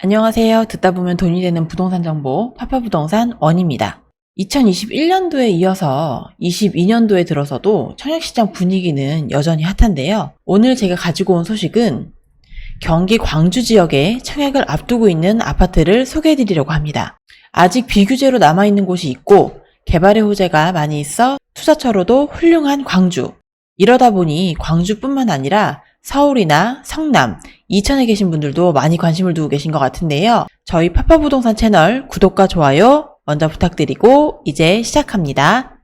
안녕하세요. 듣다 보면 돈이 되는 부동산 정보 파파부동산 원입니다. 2021년도에 이어서 22년도에 들어서도 청약시장 분위기는 여전히 핫한데요. 오늘 제가 가지고 온 소식은 경기 광주 지역에 청약을 앞두고 있는 아파트를 소개해드리려고 합니다. 아직 비규제로 남아있는 곳이 있고 개발의 호재가 많이 있어 투자처로도 훌륭한 광주. 이러다 보니 광주뿐만 아니라 서울이나 성남, 이천에 계신 분들도 많이 관심을 두고 계신 것 같은데요. 저희 파파부동산 채널 구독과 좋아요 먼저 부탁드리고 이제 시작합니다.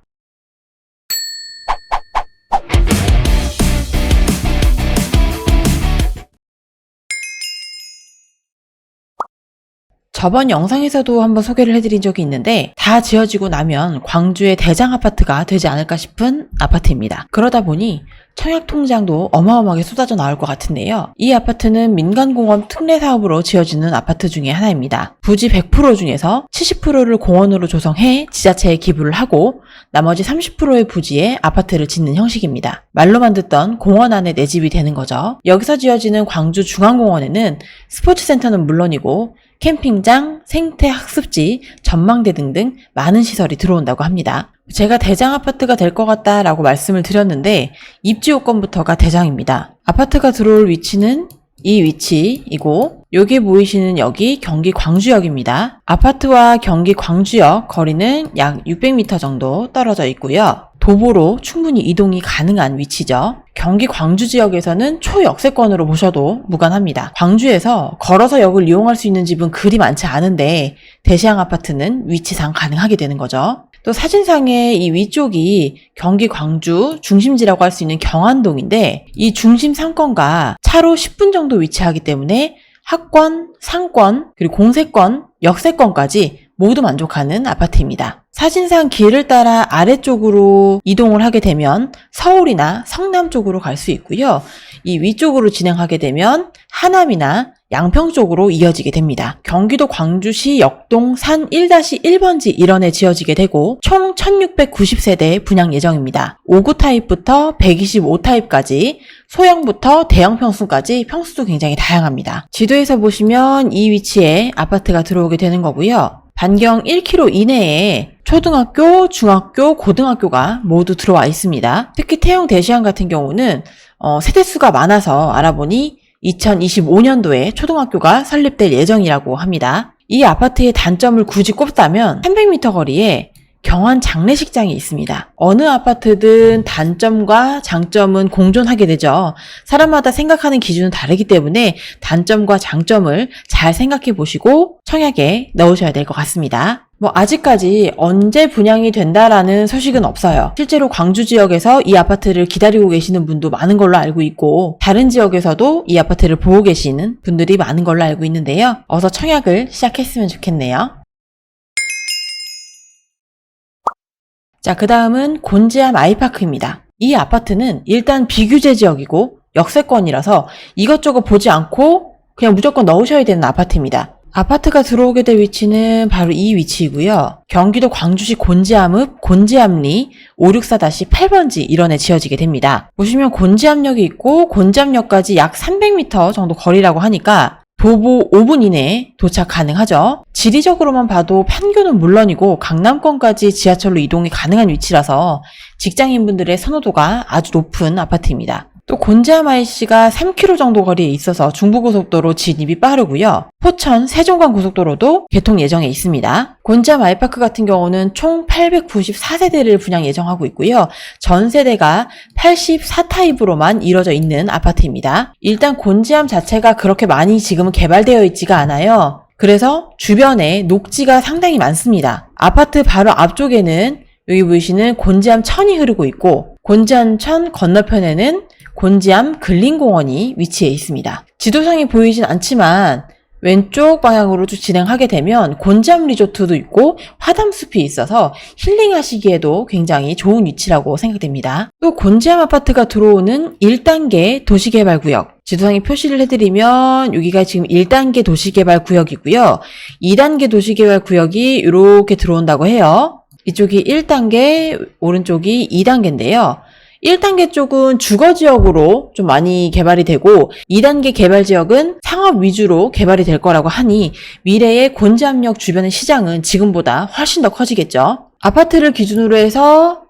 저번 영상에서도 한번 소개를 해드린 적이 있는데 다 지어지고 나면 광주의 대장 아파트가 되지 않을까 싶은 아파트입니다. 그러다 보니 청약 통장도 어마어마하게 쏟아져 나올 것 같은데요. 이 아파트는 민간공원 특례 사업으로 지어지는 아파트 중에 하나입니다. 부지 100% 중에서 70%를 공원으로 조성해 지자체에 기부를 하고 나머지 30%의 부지에 아파트를 짓는 형식입니다. 말로만 듣던 공원 안에 내 집이 되는 거죠. 여기서 지어지는 광주 중앙공원에는 스포츠센터는 물론이고 캠핑장, 생태 학습지, 전망대 등등 많은 시설이 들어온다고 합니다. 제가 대장 아파트가 될 것 같다라고 말씀을 드렸는데 입지 요건부터가 대장입니다. 아파트가 들어올 위치는 이 위치이고 여기 보이시는 여기 경기 광주역입니다. 아파트와 경기 광주역 거리는 약 600m 정도 떨어져 있고요. 도보로 충분히 이동이 가능한 위치죠. 경기 광주 지역에서는 초역세권으로 보셔도 무관합니다. 광주에서 걸어서 역을 이용할 수 있는 집은 그리 많지 않은데 대시양 아파트는 위치상 가능하게 되는 거죠. 또 사진상의 이 위쪽이 경기 광주 중심지라고 할 수 있는 경안동인데 이 중심 상권과 차로 10분 정도 위치하기 때문에 학권, 상권, 그리고 공세권, 역세권까지 모두 만족하는 아파트입니다. 사진상 길을 따라 아래쪽으로 이동을 하게 되면 서울이나 성남 쪽으로 갈 수 있고요. 이 위쪽으로 진행하게 되면 하남이나 양평 쪽으로 이어지게 됩니다. 경기도 광주시 역동 산 1-1번지 일원에 지어지게 되고 총 1690세대 분양 예정입니다. 5구 타입부터 125 타입까지 소형부터 대형 평수까지 평수도 굉장히 다양합니다. 지도에서 보시면 이 위치에 아파트가 들어오게 되는 거고요. 반경 1km 이내에 초등학교, 중학교, 고등학교가 모두 들어와 있습니다. 특히 태용 대시양 같은 경우는 세대수가 많아서 알아보니 2025년도에 초등학교가 설립될 예정이라고 합니다. 이 아파트의 단점을 굳이 꼽자면 300m 거리에 경환 장례식장이 있습니다. 어느 아파트든 단점과 장점은 공존하게 되죠. 사람마다 생각하는 기준은 다르기 때문에 단점과 장점을 잘 생각해 보시고 청약에 넣으셔야 될 것 같습니다. 아직까지 언제 분양이 된다라는 소식은 없어요. 실제로 광주 지역에서 이 아파트를 기다리고 계시는 분도 많은 걸로 알고 있고 다른 지역에서도 이 아파트를 보고 계시는 분들이 많은 걸로 알고 있는데요. 어서 청약을 시작했으면 좋겠네요. 자, 그 다음은 곤지암 아이파크입니다. 이 아파트는 일단 비규제 지역이고 역세권이라서 이것저것 보지 않고 그냥 무조건 넣으셔야 되는 아파트입니다. 아파트가 들어오게 될 위치는 바로 이 위치이고요. 경기도 광주시 곤지암읍 곤지암리 564-8번지 일원에 지어지게 됩니다. 보시면 곤지암역이 있고 곤지암역까지 약 300m 정도 거리라고 하니까 도보 5분 이내에 도착 가능하죠. 지리적으로만 봐도 판교는 물론이고 강남권까지 지하철로 이동이 가능한 위치라서 직장인분들의 선호도가 아주 높은 아파트입니다. 또 곤지암 IC가 3km 정도 거리에 있어서 중부고속도로 진입이 빠르고요. 포천 세종간 고속도로도 개통 예정에 있습니다. 곤지암 아이파크 같은 경우는 총 894세대를 분양 예정하고 있고요. 전 세대가 84타입으로만 이루어져 있는 아파트입니다. 일단 곤지암 자체가 그렇게 많이 지금은 개발되어 있지가 않아요. 그래서 주변에 녹지가 상당히 많습니다. 아파트 바로 앞쪽에는 여기 보이시는 곤지암 천이 흐르고 있고 곤지암 천 건너편에는 곤지암 근린공원이 위치해 있습니다. 지도상에 보이진 않지만 왼쪽 방향으로 쭉 진행하게 되면 곤지암 리조트도 있고 화담숲이 있어서 힐링하시기에도 굉장히 좋은 위치라고 생각됩니다. 또 곤지암 아파트가 들어오는 1단계 도시개발구역 지도상에 표시를 해드리면 여기가 지금 1단계 도시개발구역이고요. 2단계 도시개발구역이 이렇게 들어온다고 해요. 이쪽이 1단계, 오른쪽이 2단계인데요. 1단계 쪽은 주거 지역으로 좀 많이 개발이 되고 2단계 개발 지역은 상업 위주로 개발이 될 거라고 하니 미래의 곤지암역 주변의 시장은 지금보다 훨씬 더 커지겠죠. 아파트를 기준으로 해서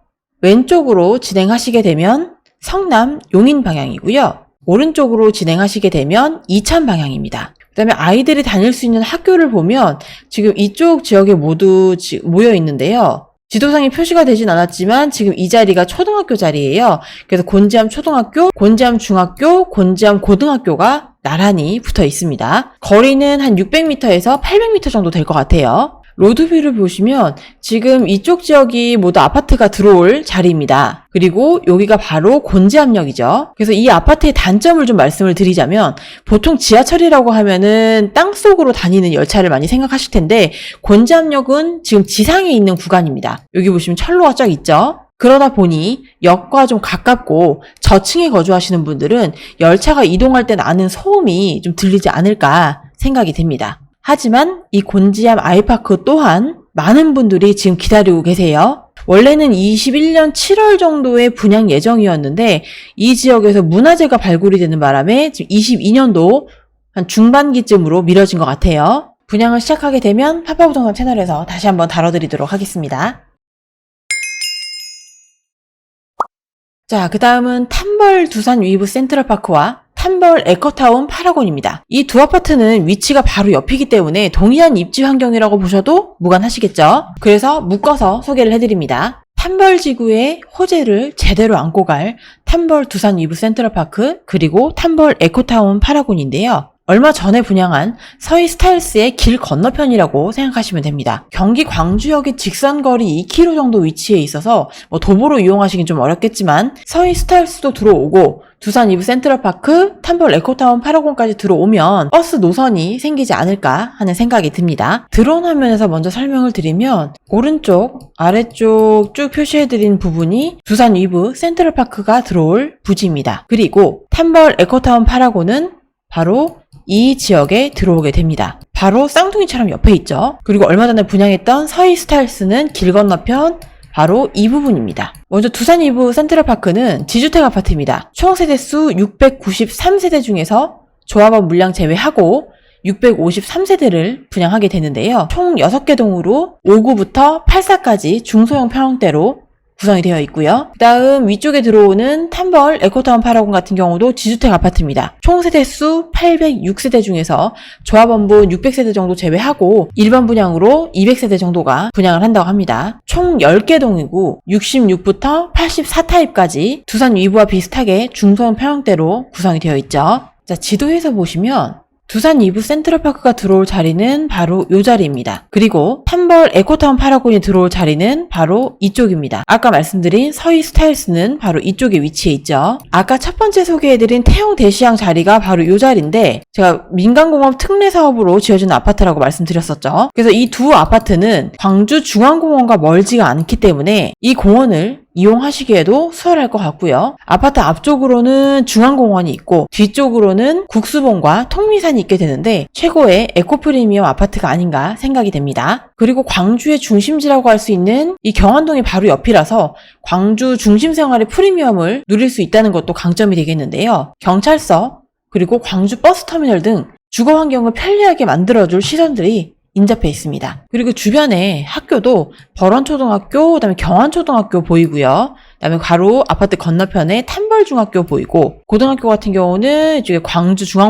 왼쪽으로 진행하시게 되면 성남 용인 방향이고요. 오른쪽으로 진행하시게 되면 이천 방향입니다. 그 다음에 아이들이 다닐 수 있는 학교를 보면 지금 이쪽 지역에 모두 모여 있는데요. 지도상에 표시가 되진 않았지만 지금 이 자리가 초등학교 자리예요. 그래서 곤지암 초등학교, 곤지암 중학교, 곤지암 고등학교가 나란히 붙어 있습니다. 거리는 한 600m에서 800m 정도 될 것 같아요. 로드뷰를 보시면 지금 이쪽 지역이 모두 아파트가 들어올 자리입니다. 그리고 여기가 바로 곤지암역이죠. 그래서 이 아파트의 단점을 좀 말씀을 드리자면 보통 지하철이라고 하면은 땅속으로 다니는 열차를 많이 생각하실 텐데 곤지암역은 지금 지상에 있는 구간입니다. 여기 보시면 철로가 쫙 있죠. 그러다 보니 역과 좀 가깝고 저층에 거주하시는 분들은 열차가 이동할 때 나는 소음이 좀 들리지 않을까 생각이 됩니다. 하지만 이 곤지암 아이파크 또한 많은 분들이 지금 기다리고 계세요. 원래는 21년 7월 정도에 분양 예정이었는데 이 지역에서 문화재가 발굴이 되는 바람에 지금 22년도 한 중반기쯤으로 미뤄진 것 같아요. 분양을 시작하게 되면 파파부동산 채널에서 다시 한번 다뤄드리도록 하겠습니다. 자, 그 다음은 탐벌 두산 위브 센트럴파크와 탐벌 에코타운 파라곤입니다. 이 두 아파트는 위치가 바로 옆이기 때문에 동일한 입지 환경이라고 보셔도 무관하시겠죠? 그래서 묶어서 소개를 해드립니다. 탐벌 지구의 호재를 제대로 안고 갈 탐벌 두산 위브 센트럴파크 그리고 탐벌 에코타운 파라곤인데요. 얼마 전에 분양한 서희 스타일스의 길 건너편이라고 생각하시면 됩니다. 경기 광주역의 직선거리 2km 정도 위치에 있어서 도보로 이용하시긴 좀 어렵겠지만 서희 스타일스도 들어오고 두산 이브 센트럴파크, 탐벌 에코타운 파라곤까지 들어오면 버스 노선이 생기지 않을까 하는 생각이 듭니다. 드론 화면에서 먼저 설명을 드리면 오른쪽, 아래쪽 쭉 표시해드린 부분이 두산 이브 센트럴파크가 들어올 부지입니다. 그리고 탐벌 에코타운 파라곤은 바로 이 지역에 들어오게 됩니다. 바로 쌍둥이처럼 옆에 있죠. 그리고 얼마 전에 분양했던 서희 스타일스는 길 건너편 바로 이 부분입니다. 먼저 두산 이브 센트럴파크는 지주택 아파트입니다. 총 세대수 693세대 중에서 조합원 물량 제외하고 653세대를 분양하게 되는데요. 총 6개 동으로 5구부터 8사까지 중소형 평형대로 구성이 되어 있고요. 그 다음 위쪽에 들어오는 탐벌 에코타운 파라곤 같은 경우도 지주택 아파트입니다. 총 세대수 806세대 중에서 조합원분 600세대 정도 제외하고 일반 분양으로 200세대 정도가 분양을 한다고 합니다. 총 10개 동이고 66부터 84타입까지 두산 위브와 비슷하게 중소형 평형대로 구성이 되어 있죠. 자, 지도에서 보시면 두산 이브 센트럴파크가 들어올 자리는 바로 이 자리입니다. 그리고 탐벌 에코타운 파라곤이 들어올 자리는 바로 이쪽입니다. 아까 말씀드린 서희 스타일스는 바로 이쪽에 위치해 있죠. 아까 첫 번째 소개해드린 태용 대시양 자리가 바로 이 자리인데 제가 민간공업 특례 사업으로 지어진 아파트라고 말씀드렸었죠. 그래서 이 두 아파트는 광주 중앙공원과 멀지가 않기 때문에 이 공원을 이용하시기에도 수월할 것 같고요. 아파트 앞쪽으로는 중앙공원이 있고 뒤쪽으로는 국수봉과 통미산이 있게 되는데 최고의 에코프리미엄 아파트가 아닌가 생각이 됩니다. 그리고 광주의 중심지라고 할 수 있는 이 경안동이 바로 옆이라서 광주 중심 생활의 프리미엄을 누릴 수 있다는 것도 강점이 되겠는데요. 경찰서 그리고 광주 버스터미널 등 주거 환경을 편리하게 만들어줄 시설들이 인접해 있습니다. 그리고 주변에 학교도 벌원초등학교, 그다음에 경안초등학교 보이고요. 그다음에 바로 아파트 건너편에 탐벌중학교 보이고 고등학교 같은 경우는 이쪽에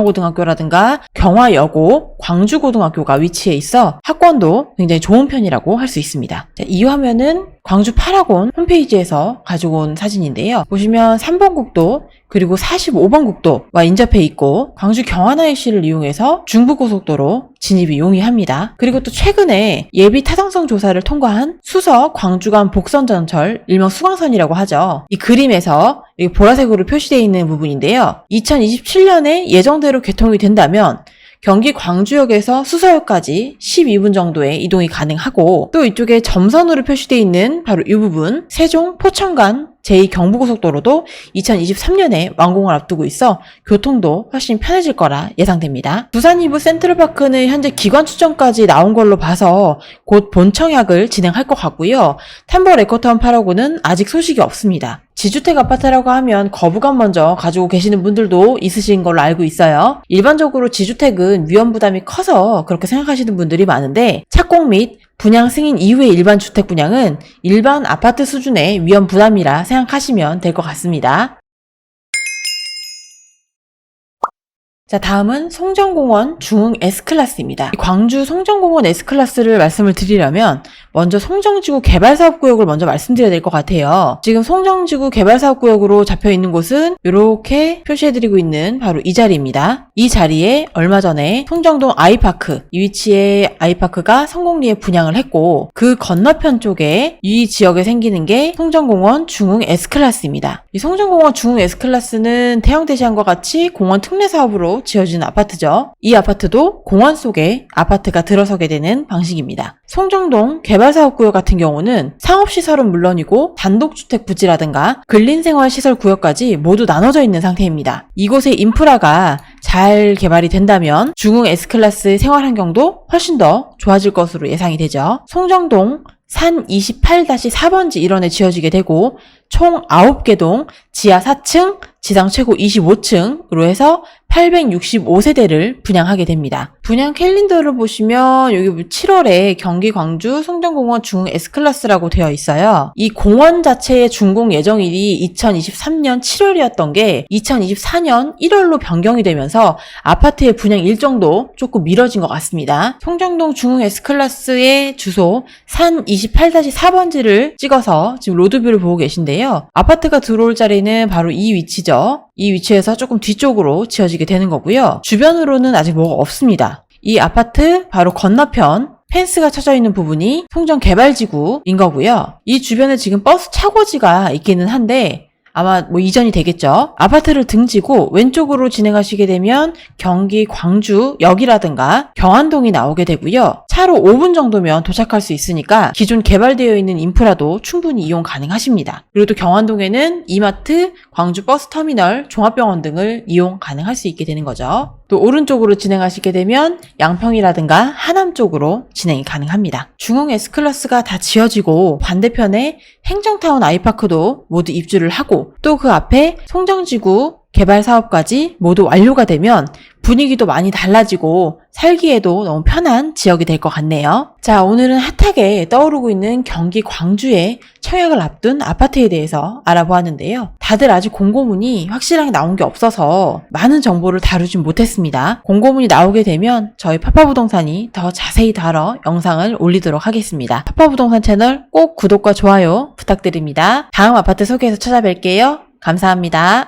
광주중앙고등학교라든가 경화여고, 광주고등학교가 위치해 있어 학권도 굉장히 좋은 편이라고 할 수 있습니다. 자, 이 화면은 광주 파라곤 홈페이지에서 가지고 온 사진인데요. 보시면 3번 국도 그리고 45번 국도와 인접해 있고 광주 경안IC를 이용해서 중부고속도로 진입이 용이합니다. 그리고 또 최근에 예비 타당성 조사를 통과한 수서 광주간 복선전철 일명 수광선이라고 하죠. 이 그림에서 보라색으로 표시되어 있는 부분인데요. 2027년에 예정대로 개통이 된다면 경기 광주역에서 수서역까지 12분 정도의 이동이 가능하고 또 이쪽에 점선으로 표시되어 있는 바로 이 부분 세종 포천간 제2경부고속도로도 2023년에 완공을 앞두고 있어 교통도 훨씬 편해질 거라 예상됩니다. 두산 이브 센트럴파크는 현재 기관 추천까지 나온 걸로 봐서 곧 본청약을 진행할 것 같고요. 탐버 에코타운 8호구는 아직 소식이 없습니다. 지주택 아파트라고 하면 거부감 먼저 가지고 계시는 분들도 있으신 걸로 알고 있어요. 일반적으로 지주택은 위험 부담이 커서 그렇게 생각하시는 분들이 많은데 착공 및 분양 승인 이후의 일반 주택 분양은 일반 아파트 수준의 위험 부담이라 생각하시면 될 것 같습니다. 자, 다음은 송정공원 중흥 S클래스입니다. 광주 송정공원 S클래스를 말씀을 드리려면 먼저 송정지구 개발사업구역을 먼저 말씀드려야 될 것 같아요. 지금 송정지구 개발사업구역으로 잡혀있는 곳은 이렇게 표시해드리고 있는 바로 이 자리입니다. 이 자리에 얼마 전에 송정동 아이파크, 이 위치에 아이파크가 성공리에 분양을 했고 그 건너편 쪽에 이 지역에 생기는 게 송정공원 중흥 S클래스입니다. 이 송정공원 중흥 S클래스는 태형대시안과 같이 공원 특례 사업으로 지어진 아파트죠. 이 아파트도 공원 속에 아파트가 들어서게 되는 방식입니다. 송정동 개발사업구역 같은 경우는 상업시설은 물론이고 단독주택 부지라든가 근린생활시설구역까지 모두 나눠져 있는 상태입니다. 이곳의 인프라가 잘 개발이 된다면 중흥 S클래스의 생활환경도 훨씬 더 좋아질 것으로 예상이 되죠. 송정동 산 28-4번지 일원에 지어지게 되고 총 9개 동 지하 4층, 지상 최고 25층으로 해서 865세대를 분양하게 됩니다. 분양 캘린더를 보시면 여기 7월에 경기 광주 송정공원 중흥 S클래스라고 되어 있어요. 이 공원 자체의 준공 예정일이 2023년 7월이었던 게 2024년 1월로 변경이 되면서 아파트의 분양 일정도 조금 미뤄진 것 같습니다. 송정동 중흥 S클래스의 주소 산 28-4번지를 찍어서 지금 로드뷰를 보고 계신데요. 아파트가 들어올 자리는 바로 이 위치죠. 이 위치에서 조금 뒤쪽으로 지어지게 되는 거고요. 주변으로는 아직 뭐가 없습니다. 이 아파트 바로 건너편 펜스가 쳐져 있는 부분이 송정 개발지구인 거고요. 이 주변에 지금 버스 차고지가 있기는 한데 아마 이전이 되겠죠. 아파트를 등지고 왼쪽으로 진행하시게 되면 경기 광주역이라든가 경안동이 나오게 되고요. 차로 5분 정도면 도착할 수 있으니까 기존 개발되어 있는 인프라도 충분히 이용 가능하십니다. 그리고 또 경안동에는 이마트, 광주버스터미널, 종합병원 등을 이용 가능할 수 있게 되는 거죠. 또 오른쪽으로 진행하시게 되면 양평이라든가 하남 쪽으로 진행이 가능합니다. 중흥 S클래스가 다 지어지고 반대편에 행정타운 아이파크도 모두 입주를 하고 또 그 앞에 송정지구 개발 사업까지 모두 완료가 되면 분위기도 많이 달라지고 살기에도 너무 편한 지역이 될 것 같네요. 자, 오늘은 핫하게 떠오르고 있는 경기 광주의 청약을 앞둔 아파트에 대해서 알아보았는데요. 다들 아직 공고문이 확실하게 나온 게 없어서 많은 정보를 다루진 못했습니다. 공고문이 나오게 되면 저희 파파부동산이 더 자세히 다뤄 영상을 올리도록 하겠습니다. 파파부동산 채널 꼭 구독과 좋아요 부탁드립니다. 다음 아파트 소개해서 찾아뵐게요. 감사합니다.